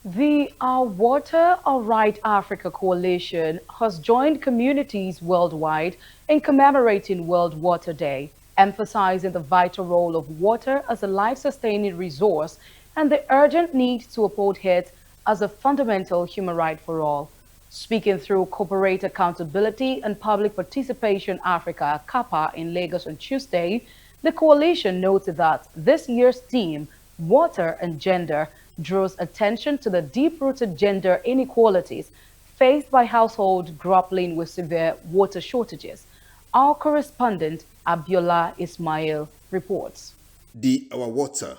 The Our Water, Our Right Africa Coalition has joined communities worldwide in commemorating World Water Day, emphasizing the vital role of water as a life-sustaining resource and the urgent need to uphold it as a fundamental human right for all. Speaking through Corporate Accountability and Public Participation Africa (CAPA) in Lagos on Tuesday, the coalition noted that this year's theme, Water and Gender, draws attention to the deep-rooted gender inequalities faced by households grappling with severe water shortages. Our correspondent, Abiola Ismail, reports. The Our Water,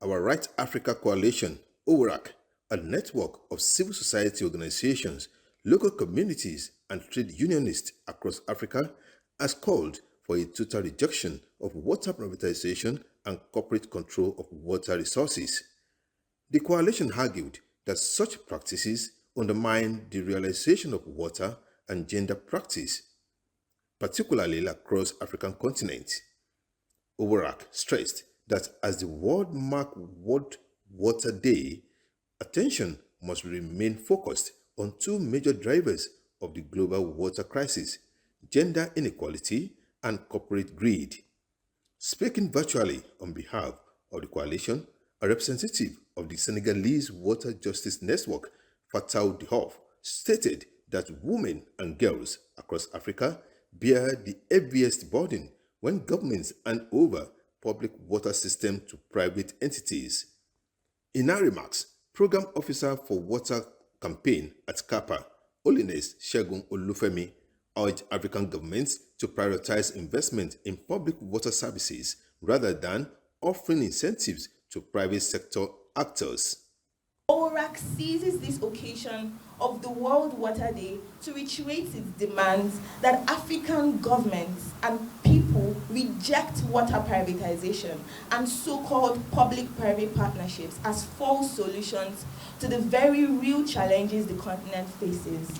Our Right Africa Coalition, ORAC, a network of civil society organizations, local communities, and trade unionists across Africa, has called for a total reduction of water privatization and corporate control of water resources. The coalition argued that such practices undermine the realization of water and gender practice, particularly across African continent. Overak stressed that as the world marked World Water Day, attention must remain focused on two major drivers of the global water crisis: gender inequality and corporate greed. Speaking virtually on behalf of the coalition, a representative of the Senegalese Water Justice Network, Fatou Diop, stated that women and girls across Africa bear the heaviest burden when governments hand over public water systems to private entities. In her remarks, Program Officer for Water Campaign at CAPA, Holiness Shegun Olufemi, urged African governments to prioritize investment in public water services rather than offering incentives to private sector actors. ORAC seizes this occasion of the World Water Day to reiterate its demands that African governments and people reject water privatization and so-called public-private partnerships as false solutions to the very real challenges the continent faces.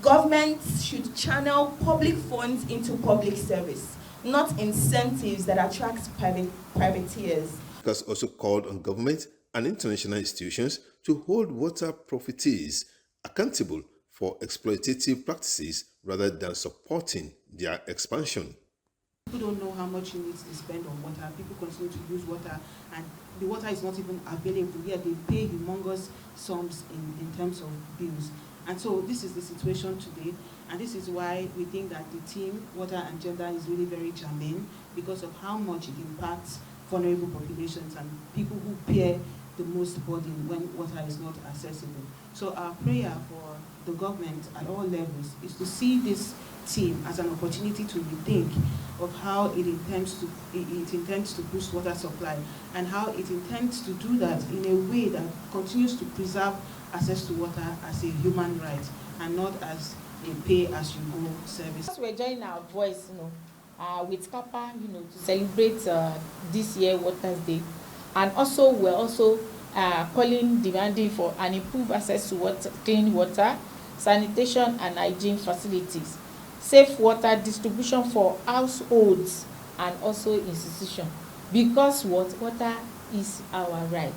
Governments should channel public funds into public service, not incentives that attract privateers. Has also called on government and international institutions to hold water profiteers accountable for exploitative practices rather than supporting their expansion. People don't know how much you need to spend on water. People continue to use water, and the water is not even available. Yet they pay humongous sums in terms of bills. And so this is the situation today, and this is why we think that the theme, water and gender, is really very germane because of how much it impacts vulnerable populations and people who bear the most burden when water is not accessible. So our prayer for the government at all levels is to see this team as an opportunity to rethink of how it intends to boost water supply and how it intends to do that in a way that continues to preserve access to water as a human right and not as a pay-as-you-go service. We're joining our voice, with Kappa, to celebrate this year Waters Day, and also we're also demanding for an improved access to water, clean water, sanitation and hygiene facilities, safe water distribution for households and also institutions, because water is our right.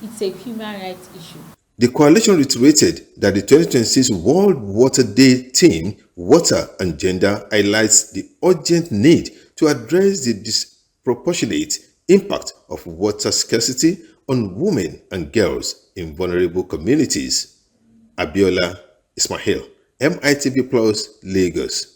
It's a human rights issue. The coalition reiterated that the 2026 World Water Day theme, Water and Gender, highlights the urgent need to address the disproportionate impact of water scarcity on women and girls in vulnerable communities. Abiola Ismail, MITV Plus, Lagos.